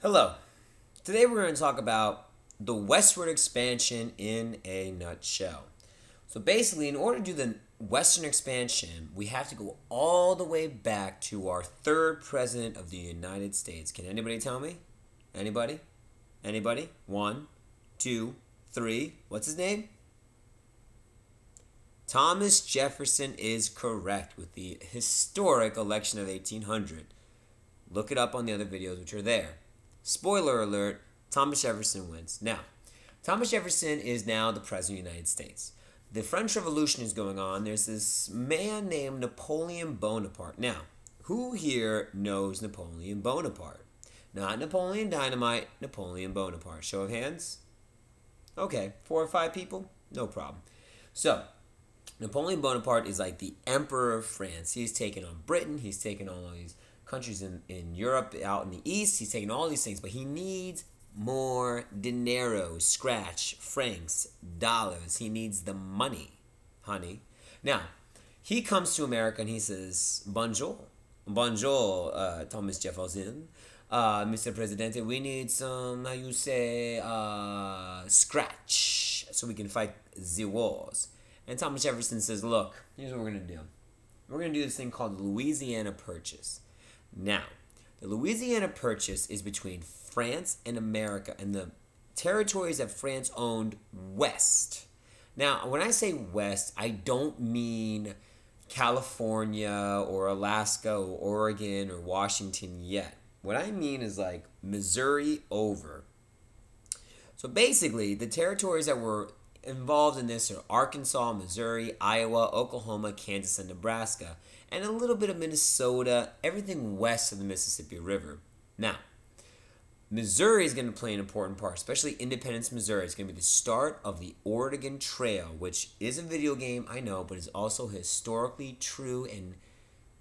Hello. Today we're going to talk about the westward expansion in a nutshell. So basically, in order to do the western expansion, we have to go all the way back to our third president of the United States. Can anybody tell me? Anybody? Anybody? One, two, three. What's his name? Thomas Jefferson is correct with the historic election of 1800. Look it up on the other videos which are there. Spoiler alert, Thomas Jefferson wins. Now, Thomas Jefferson is now the President of the United States. The French Revolution is going on. There's this man named Napoleon Bonaparte. Now, who here knows Napoleon Bonaparte? Not Napoleon Dynamite, Napoleon Bonaparte. Show of hands? Okay, 4 or 5 people? No problem. So, Napoleon Bonaparte is like the Emperor of France. He's taken on Britain. He's taken on all these countries in Europe, out in the East. He's taken all these things, but he needs more dinero, scratch, francs, dollars. He needs the money, honey. Now, he comes to America and he says, Bonjour. Bonjour, Thomas Jefferson. Mr. Presidente, we need some, how you say, scratch, so we can fight the wars. And Thomas Jefferson says, look, here's what we're going to do. We're going to do this thing called the Louisiana Purchase. Now, the Louisiana Purchase is between France and America and the territories that France owned west. Now, when I say west, I don't mean California or Alaska or Oregon or Washington yet. What I mean is like Missouri over. So basically, the territories that were involved in this are Arkansas, Missouri, Iowa, Oklahoma, Kansas, and Nebraska, and a little bit of Minnesota, everything west of the Mississippi River. Now, Missouri is going to play an important part, especially Independence, Missouri. It's going to be the start of the Oregon Trail, which is a video game, I know, but is also a historically true and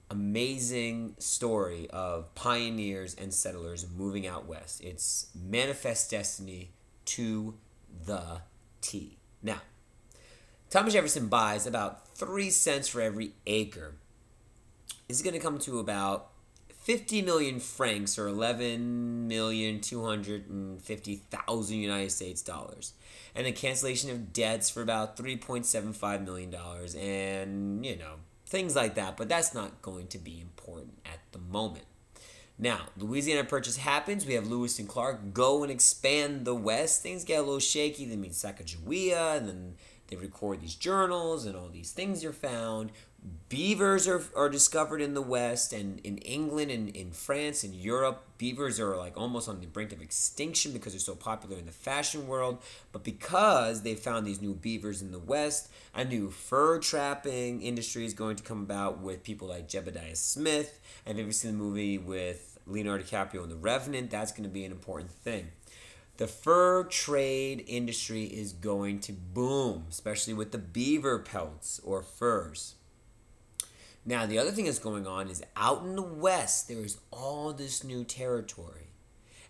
amazing story of pioneers and settlers moving out west. It's manifest destiny to the T. Now, Thomas Jefferson buys about 3 cents for every acre. This is going to come to about 50 million francs or 11,250,000 United States dollars. And a cancellation of debts for about $3.75 million and, things like that. But that's not going to be important at the moment. Now, Louisiana Purchase happens. We have Lewis and Clark go and expand the West. Things get a little shaky. They meet Sacagawea, and then they record these journals, and all these things are found. Beavers are discovered in the West, and in England and in France and Europe, beavers are like almost on the brink of extinction because they're so popular in the fashion world. But because they found these new beavers in the West, a new fur trapping industry is going to come about with people like Jebediah Smith. And if you've seen the movie with Leonardo DiCaprio and The Revenant, that's going to be an important thing. The fur trade industry is going to boom, especially with the beaver pelts or furs. Now, the other thing that's going on is out in the West, there is all this new territory.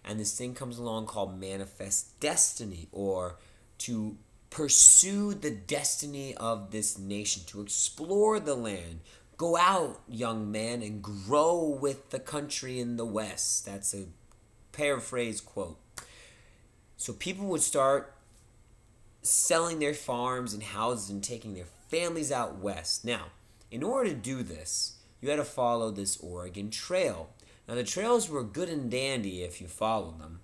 And this thing comes along called manifest destiny, or to pursue the destiny of this nation, to explore the land. Go out, young man, and grow with the country in the West. That's a paraphrase quote. So people would start selling their farms and houses and taking their families out west. Now, in order to do this, you had to follow this Oregon Trail. Now, the trails were good and dandy if you followed them.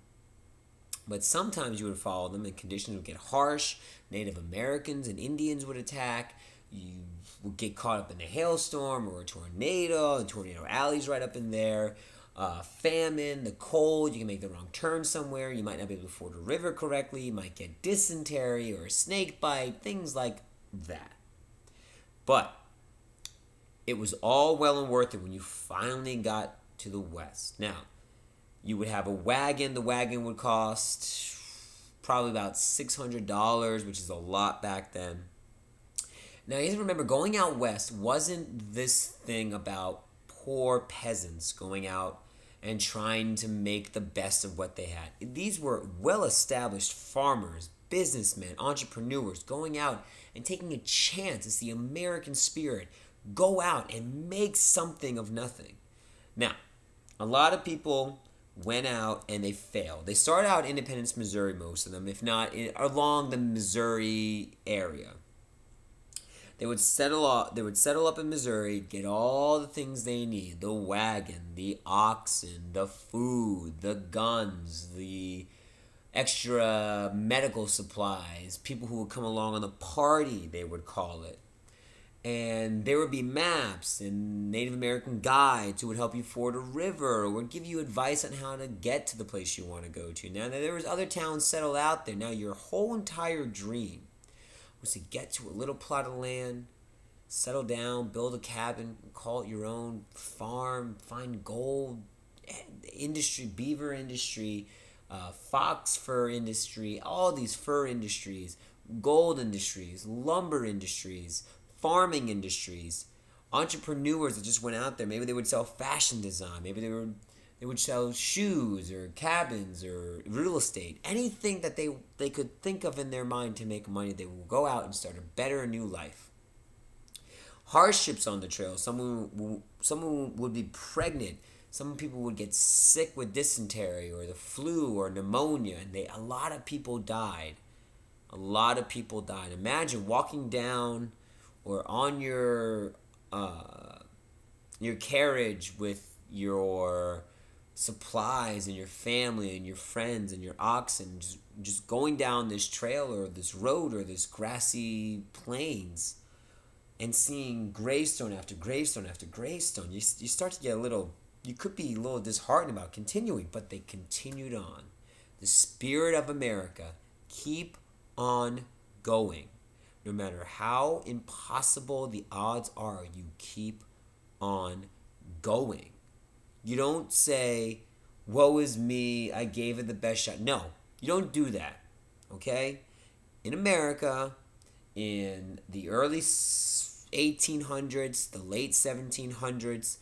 But sometimes you would follow them and conditions would get harsh. Native Americans and Indians would attack. You would get caught up in a hailstorm or a tornado, and tornado alley's right up in there. Famine, the cold, you can make the wrong turn somewhere. You might not be able to ford a river correctly. You might get dysentery or a snake bite, things like that. But it was all well and worth it when you finally got to the West. Now, you would have a wagon. The wagon would cost probably about $600, which is a lot back then. Now, you have to remember, going out west wasn't this thing about poor peasants going out and trying to make the best of what they had. These were well-established farmers, businessmen, entrepreneurs going out and taking a chance. It's the American spirit. Go out and make something of nothing. Now, a lot of people went out and they failed. They started out in Independence, Missouri, most of them, if not along the Missouri area. They would settle up in Missouri, get all the things they need: the wagon, the oxen, the food, the guns, the extra medical supplies, people who would come along on the party, they would call it. And there would be maps and Native American guides who would help you ford a river or would give you advice on how to get to the place you want to go to. Now, there was other towns settled out there. Now, your whole entire dream was to get to a little plot of land, settle down, build a cabin, call it your own, farm, find gold, industry, beaver industry, fox fur industry, all these fur industries, gold industries, lumber industries, farming industries, entrepreneurs that just went out there. Maybe they would sell fashion design. Maybe they would sell shoes or cabins or real estate. Anything that they could think of in their mind to make money, they will go out and start a better new life. Hardships on the trail. Someone would be pregnant. Some people would get sick with dysentery or the flu or pneumonia, and a lot of people died. A lot of people died. Imagine walking down or on your carriage with your supplies and your family and your friends and your oxen, just going down this trail or this road or this grassy plains and seeing gravestone after gravestone after gravestone. You start to get you could be a little disheartened about continuing, but they continued on. The spirit of America, keep on going. No matter how impossible the odds are, you keep on going. You don't say, woe is me, I gave it the best shot. No, you don't do that, okay? In America, in the early 1800s, the late 1700s,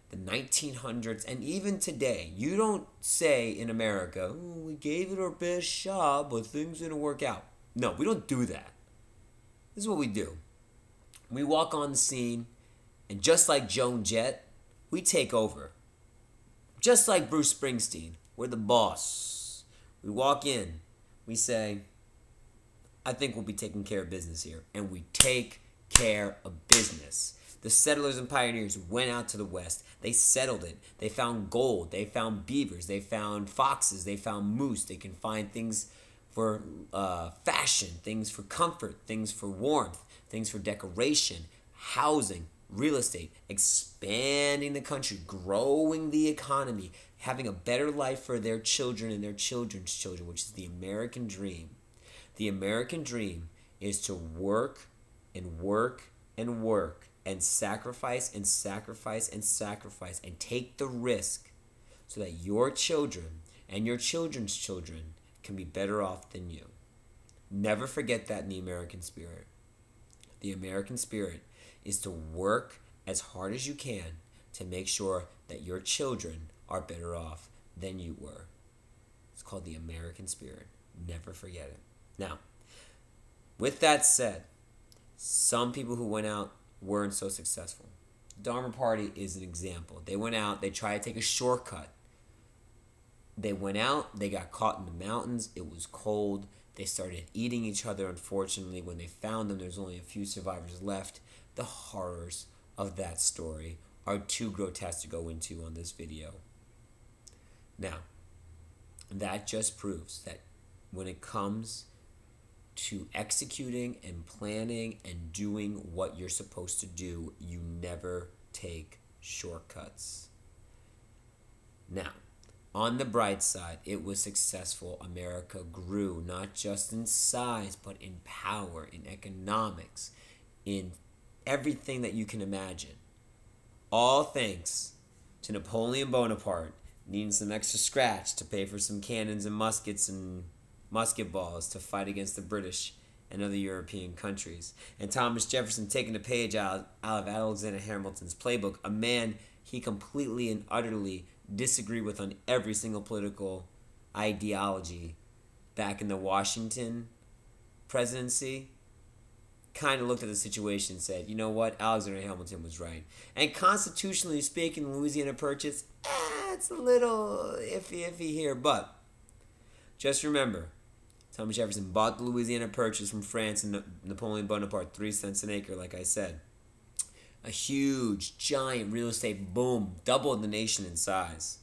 the 1900s, and even today, you don't say in America, oh, we gave it our best shot, but things didn't work out. No, we don't do that. This is what we do. We walk on the scene, and just like Joan Jett, we take over. Just like Bruce Springsteen, we're the boss. We walk in, we say, I think we'll be taking care of business here. And we take care of business. The settlers and pioneers went out to the West. They settled it. They found gold. They found beavers. They found foxes. They found moose. They can find things for fashion, things for comfort, things for warmth, things for decoration, housing, real estate, expanding the country, growing the economy, having a better life for their children and their children's children, which is the American dream. The American dream is to work and work and work and sacrifice and sacrifice and sacrifice and take the risk so that your children and your children's children can be better off than you. Never forget that in the American spirit. The American spirit is to work as hard as you can to make sure that your children are better off than you were. It's called the American spirit. Never forget it. Now, with that said, some people who went out weren't so successful. The Dharma Party is an example. They went out, they tried to take a shortcut. They went out, they got caught in the mountains, it was cold, they started eating each other. Unfortunately, when they found them, there's only a few survivors left. The horrors of that story are too grotesque to go into on this video. Now, that just proves that when it comes to executing and planning and doing what you're supposed to do, you never take shortcuts. Now, on the bright side, it was successful. America grew, not just in size, but in power, in economics, in everything that you can imagine. All thanks to Napoleon Bonaparte needing some extra scratch to pay for some cannons and muskets and musket balls to fight against the British and other European countries. And Thomas Jefferson taking a page out of Alexander Hamilton's playbook, a man he completely and utterly disagreed with on every single political ideology back in the Washington presidency. kind of looked at the situation and said, you know what, Alexander Hamilton was right. And constitutionally speaking, the Louisiana Purchase, it's a little iffy here, but just remember, Thomas Jefferson bought the Louisiana Purchase from France and Napoleon Bonaparte, 3 cents an acre, like I said. A huge, giant real estate boom, doubled the nation in size.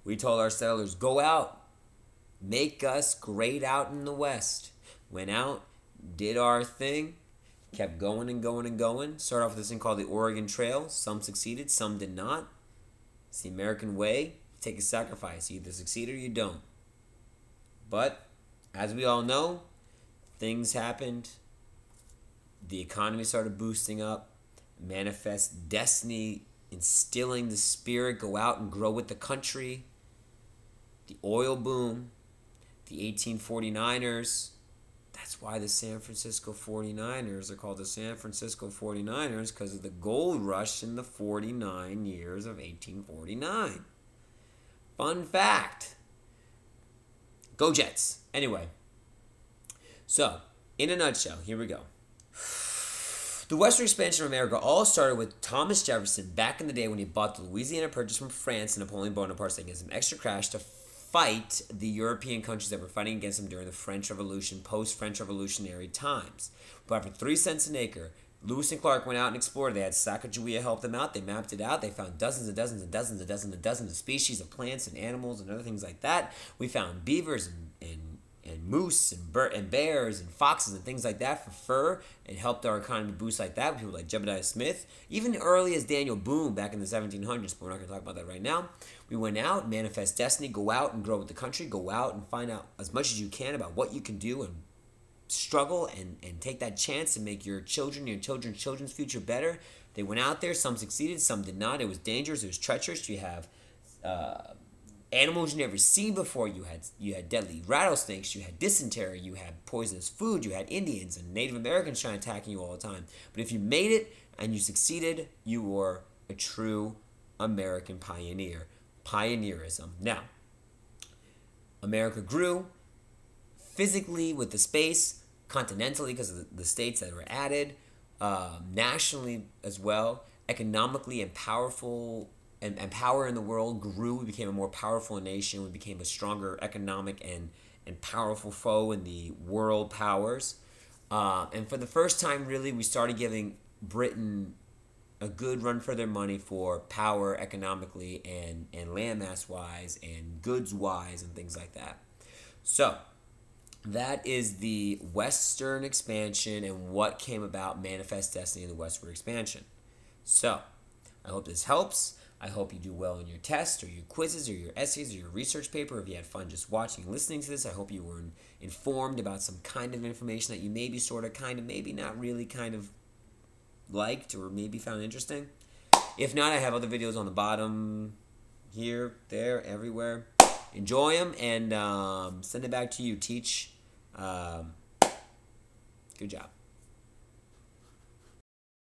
We told our settlers, go out, make us great out in the West. Went out, did our thing, kept going and going and going. Started off with this thing called the Oregon Trail. Some succeeded, some did not. It's the American way. Take a sacrifice. You either succeed or you don't. But, as we all know, things happened. The economy started boosting up. Manifest destiny, instilling the spirit, go out and grow with the country. The oil boom. The 1849ers. That's why the San Francisco 49ers are called the San Francisco 49ers, because of the gold rush in the 49 years of 1849. Fun fact. Go Jets. Anyway. So, in a nutshell, here we go. The western expansion of America all started with Thomas Jefferson back in the day when he bought the Louisiana Purchase from France and Napoleon Bonaparte to get some extra cash to fight the European countries that were fighting against him during the French Revolution, post-French Revolutionary times. But for 3 cents an acre, Lewis and Clark went out and explored. They had Sacagawea help them out. They mapped it out. They found dozens and dozens and dozens and dozens and dozens of species of plants and animals and other things like that. We found beavers and moose and bears and foxes and things like that for fur. It helped our economy boost like that with people like Jebediah Smith. Even early as Daniel Boone back in the 1700s, but we're not going to talk about that right now. We went out, manifest destiny, go out and grow with the country, go out and find out as much as you can about what you can do and struggle and take that chance to make your children's future better. They went out there. Some succeeded, some did not. It was dangerous. It was treacherous. You have animals you never seen before. You had deadly rattlesnakes. You had dysentery. You had poisonous food. You had Indians and Native Americans trying to attack you all the time. But if you made it and you succeeded, you were a true American pioneer. Pioneerism. Now, America grew physically with the space, continentally because of the states that were added, nationally as well, economically and powerful. And power in the world grew. We became a more powerful nation. We became a stronger economic and powerful foe in the world powers. And for the first time, really, we started giving Britain a good run for their money for power economically and landmass-wise and goods-wise and things like that. So, that is the Western expansion and what came about Manifest Destiny in the Westward expansion. So, I hope this helps. I hope you do well in your tests or your quizzes or your essays or your research paper. If you had fun just watching and listening to this, I hope you were informed about some kind of information that you maybe sort of kind of maybe not really kind of liked or maybe found interesting. If not, I have other videos on the bottom here, there, everywhere. Enjoy them and send it back to you. Teach. Good job.